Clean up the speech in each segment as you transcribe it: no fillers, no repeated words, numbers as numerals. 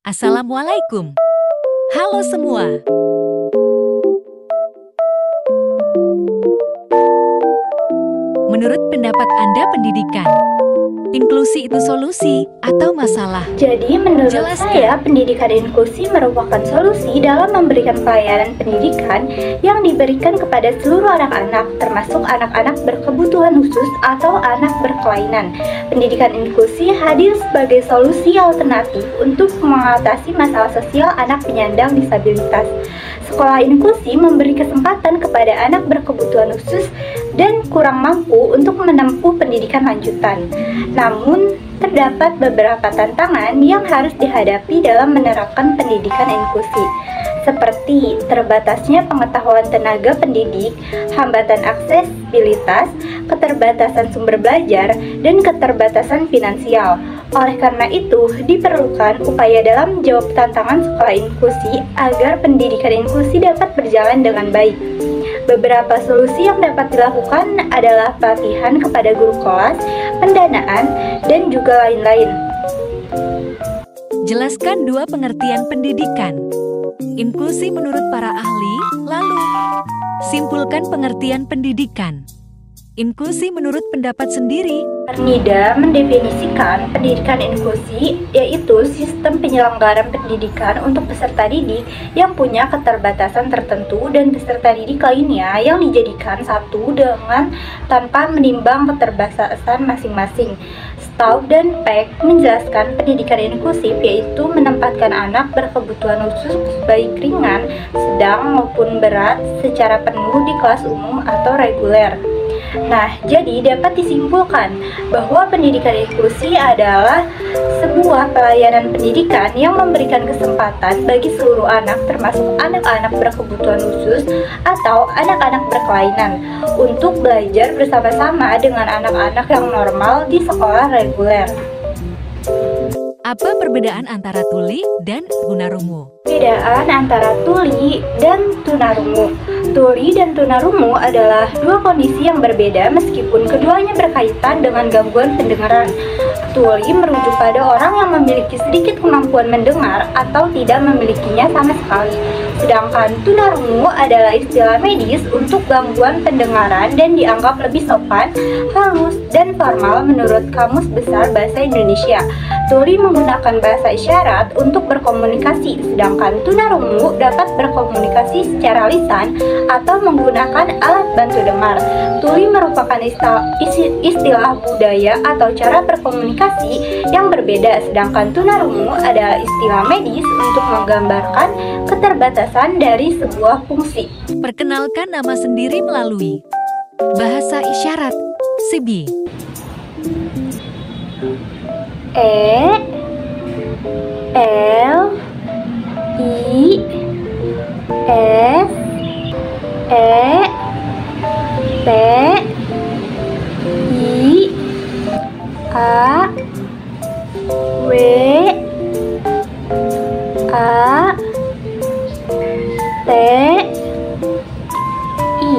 Assalamualaikum. Halo semua. Menurut pendapat Anda pendidikan, inklusi itu solusi atau masalah? Jadi menurut Jelaskan. saya pendidikan inklusi merupakan solusi dalam memberikan pelayanan pendidikan yang diberikan kepada seluruh anak-anak, termasuk anak-anak berkebutuhan khusus atau anak berkelainan. Pendidikan inklusi hadir sebagai solusi alternatif untuk mengatasi masalah sosial anak penyandang disabilitas. Sekolah inklusi memberi kesempatan kepada anak berkebutuhan khusus dan kurang mampu untuk menempuh pendidikan lanjutan. Namun, terdapat beberapa tantangan yang harus dihadapi dalam menerapkan pendidikan inklusi, seperti terbatasnya pengetahuan tenaga pendidik, hambatan aksesibilitas, keterbatasan sumber belajar, dan keterbatasan finansial. Oleh karena itu, diperlukan upaya dalam menjawab tantangan sekolah inklusi agar pendidikan inklusi dapat berjalan dengan baik. Beberapa solusi yang dapat dilakukan adalah pelatihan kepada guru kelas, pendanaan, dan juga lain-lain. Jelaskan dua pengertian pendidikan. Inklusi menurut para ahli, lalu simpulkan pengertian pendidikan. Inklusi menurut pendapat sendiri. Nida mendefinisikan pendidikan inklusi yaitu sistem penyelenggaraan pendidikan untuk peserta didik yang punya keterbatasan tertentu dan peserta didik lainnya yang dijadikan satu dengan tanpa menimbang keterbatasan masing-masing. Staub dan Peck menjelaskan pendidikan inklusif yaitu menempatkan anak berkebutuhan khusus baik ringan, sedang maupun berat secara penuh di kelas umum atau reguler. Nah, jadi dapat disimpulkan bahwa pendidikan inklusi adalah sebuah pelayanan pendidikan yang memberikan kesempatan bagi seluruh anak termasuk anak-anak berkebutuhan khusus atau anak-anak berkelainan untuk belajar bersama-sama dengan anak-anak yang normal di sekolah reguler. Apa perbedaan antara tuli dan tunarungu? Perbedaan antara tuli dan tunarungu. Tuli dan tunarungu adalah dua kondisi yang berbeda meskipun keduanya berkaitan dengan gangguan pendengaran. Tuli merujuk pada orang yang memiliki sedikit kemampuan mendengar atau tidak memilikinya sama sekali. Sedangkan tunarungu adalah istilah medis untuk gangguan pendengaran dan dianggap lebih sopan, halus, dan formal menurut Kamus Besar Bahasa Indonesia. Tuli menggunakan bahasa isyarat untuk berkomunikasi, sedangkan tunarungu dapat berkomunikasi secara lisan atau menggunakan alat bantu dengar. Tuli merupakan istilah budaya atau cara berkomunikasi yang berbeda, sedangkan tunarungu adalah istilah medis untuk menggambarkan keterbatasan dari sebuah fungsi. Perkenalkan nama sendiri melalui bahasa isyarat. Sibi. E L I S E T I A W A T I.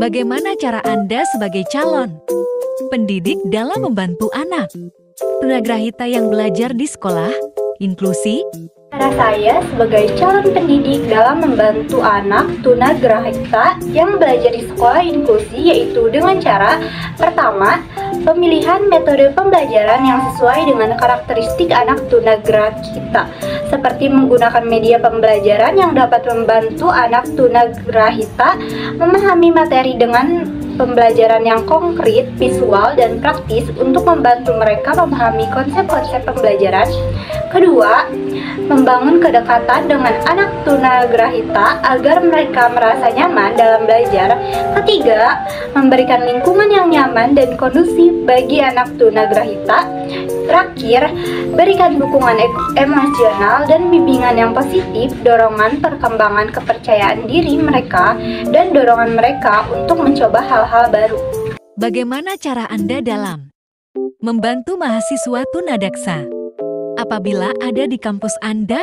Bagaimana cara Anda sebagai calon pendidik dalam membantu anak tunagrahita yang belajar di sekolah inklusi? Cara saya sebagai calon pendidik dalam membantu anak tunagrahita yang belajar di sekolah inklusi yaitu dengan cara pertama, pemilihan metode pembelajaran yang sesuai dengan karakteristik anak tunagrahita, seperti menggunakan media pembelajaran yang dapat membantu anak tunagrahita memahami materi dengan pembelajaran yang konkret, visual, dan praktis untuk membantu mereka memahami konsep-konsep pembelajaran. Kedua, membangun kedekatan dengan anak tunagrahita agar mereka merasa nyaman dalam belajar. Ketiga, memberikan lingkungan yang nyaman dan kondusif bagi anak tunagrahita. Terakhir, berikan dukungan emosional dan bimbingan yang positif, dorongan perkembangan kepercayaan diri mereka, dan dorongan mereka untuk mencoba hal-hal baru. Bagaimana cara Anda dalam membantu mahasiswa tunadaksa? Apabila ada di kampus Anda,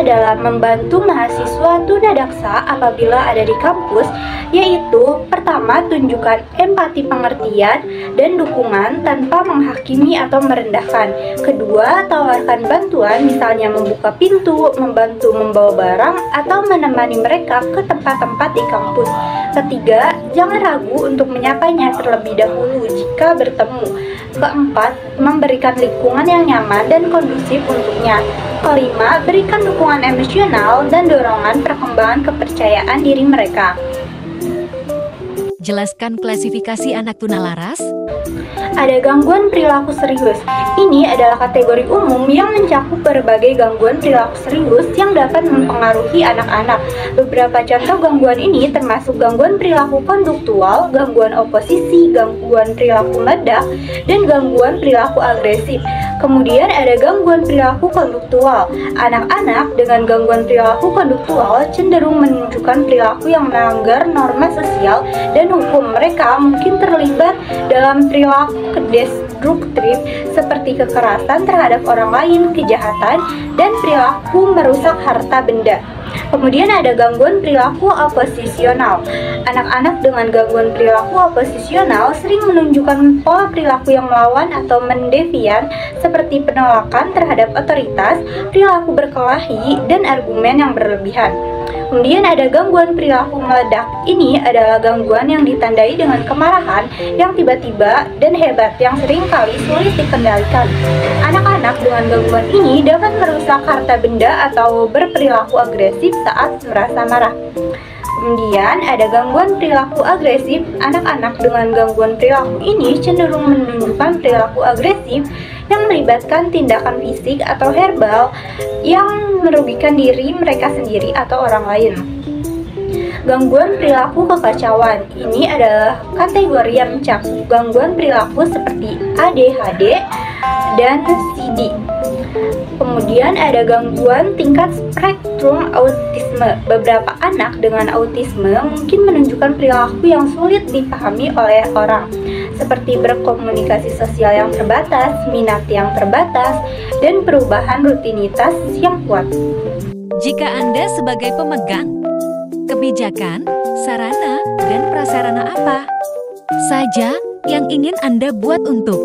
dalam membantu mahasiswa tunadaksa apabila ada di kampus, yaitu pertama, tunjukkan empati pengertian dan dukungan tanpa menghakimi atau merendahkan. Kedua, tawarkan bantuan, misalnya membuka pintu, membantu membawa barang, atau menemani mereka ke tempat-tempat di kampus. Ketiga, jangan ragu untuk menyapanya terlebih dahulu jika bertemu. Keempat, memberikan lingkungan yang nyaman dan kondusif untuknya. Kelima, berikan dukungan emosional dan dorongan perkembangan kepercayaan diri mereka. Jelaskan klasifikasi anak tunalaras. Ada gangguan perilaku serius. Ini adalah kategori umum yang mencakup berbagai gangguan perilaku serius yang dapat mempengaruhi anak-anak. Beberapa contoh gangguan ini termasuk gangguan perilaku konduktual, gangguan oposisi, gangguan perilaku meledak, dan gangguan perilaku agresif. Kemudian ada gangguan perilaku konduktual. Anak-anak dengan gangguan perilaku konduktual cenderung menunjukkan perilaku yang melanggar norma sosial dan hukum. Mereka mungkin terlibat dalam perilaku destruktif seperti kekerasan terhadap orang lain, kejahatan, dan perilaku merusak harta benda. Kemudian ada gangguan perilaku oposisional. Anak-anak dengan gangguan perilaku oposisional sering menunjukkan pola perilaku yang melawan atau mendevian seperti penolakan terhadap otoritas, perilaku berkelahi, dan argumen yang berlebihan. Kemudian ada gangguan perilaku meledak. Ini adalah gangguan yang ditandai dengan kemarahan yang tiba-tiba dan hebat yang seringkali sulit dikendalikan. Anak-anak dengan gangguan ini dapat merusak harta benda atau berperilaku agresif saat merasa marah. Kemudian ada gangguan perilaku agresif. Anak-anak dengan gangguan perilaku ini cenderung menunjukkan perilaku agresif yang melibatkan tindakan fisik atau verbal yang merugikan diri mereka sendiri atau orang lain. Gangguan perilaku kekacauan. Ini adalah kategori yang mencakup gangguan perilaku seperti ADHD dan CD. Kemudian ada gangguan tingkat spektrum autisme. Beberapa anak dengan autisme mungkin menunjukkan perilaku yang sulit dipahami oleh orang, seperti berkomunikasi sosial yang terbatas, minat yang terbatas, dan perubahan rutinitas yang kuat. Jika Anda sebagai pemegang kebijakan, sarana, dan prasarana apa saja yang ingin Anda buat untuk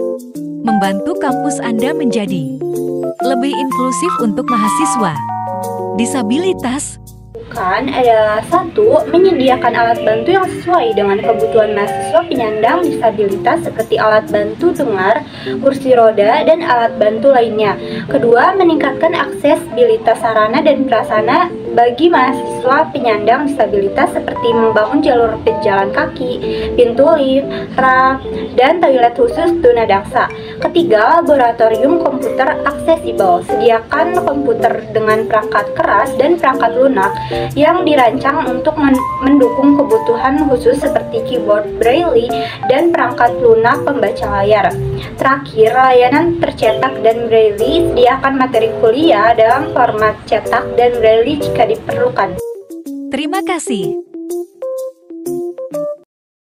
membantu kampus Anda menjadi lebih inklusif untuk mahasiswa disabilitas? Adalah satu, menyediakan alat bantu yang sesuai dengan kebutuhan mahasiswa penyandang disabilitas seperti alat bantu dengar, kursi roda, dan alat bantu lainnya. Kedua, meningkatkan aksesibilitas sarana dan prasarana bagi mahasiswa penyandang disabilitas seperti membangun jalur pejalan kaki, pintu lift, ramp, dan toilet khusus tunadaksa. Ketiga, laboratorium komputer aksesibel. Sediakan komputer dengan perangkat keras dan perangkat lunak yang dirancang untuk mendukung kebutuhan khusus seperti keyboard braille dan perangkat lunak pembaca layar. Terakhir, layanan tercetak dan braille. Sediakan materi kuliah dalam format cetak dan braille jika diperlukan. Terima kasih.